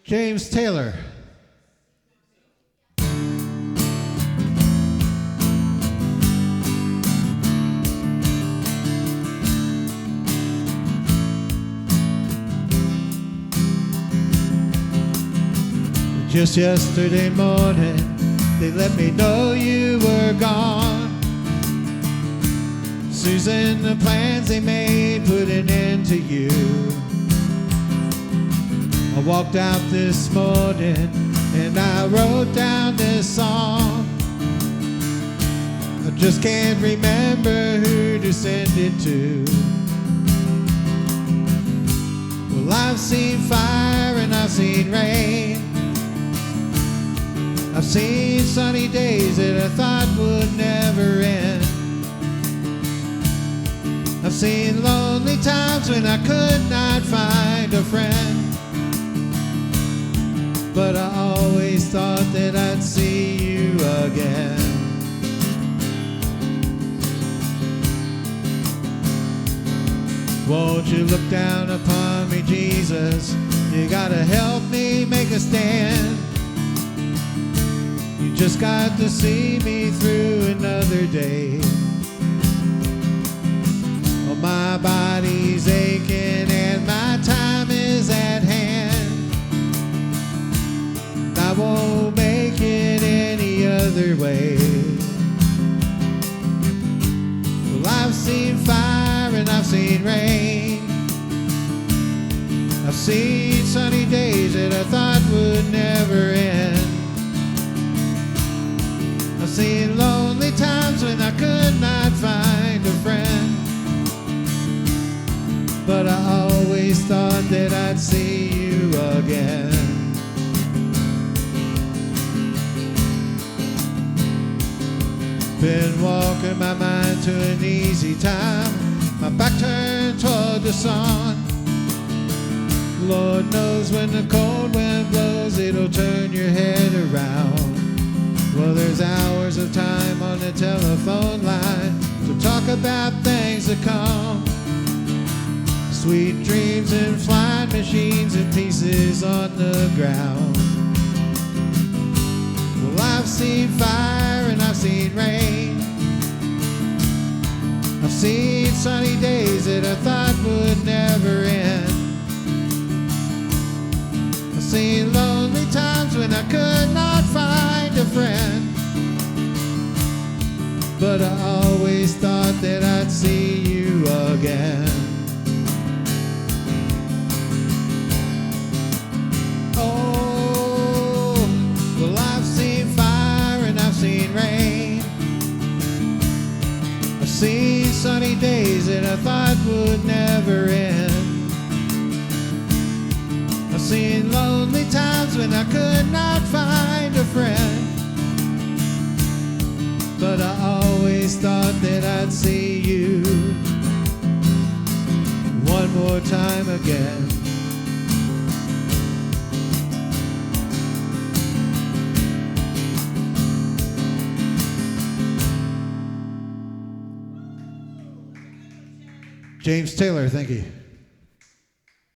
James Taylor. Just yesterday morning, they let me know you were gone. Susan, the plans they made put an end to you. I walked out this morning and I wrote down this song. I just can't remember who to send it to. Well, I've seen fire and I've seen rain. I've seen sunny days that I thought would never end. I've seen lonely times when I could not find a friend. But I always thought that I'd see you again. Won't you look down upon me, Jesus? You gotta help me make a stand. You just got to see me through another day. Oh, my body's aching and my time is at hand. I won't make it any other way. Well, I've seen fire and I've seen rain. I've seen sunny days that I thought would never end. I've seen lonely times when I could not find a friend. But I always thought that I'd see you again. Been walking my mind to an easy time, my back turned toward the sun. Lord knows when the cold wind blows, it'll turn your head around. Well, there's hours of time on the telephone line to talk about things to come. Sweet dreams and flying machines and pieces on the ground. Well, I've seen fire and I've seen rain. I've seen sunny days that I thought would never end. I've seen lonely times when I could not find a friend. But I always thought that I'd see you again. Oh, well, I've seen fire and I've seen rain. I've seen sunny days that I thought would never end. I've seen lonely times when I could not find a friend. But I always thought that I'd see you one more time again. James Taylor, thank you.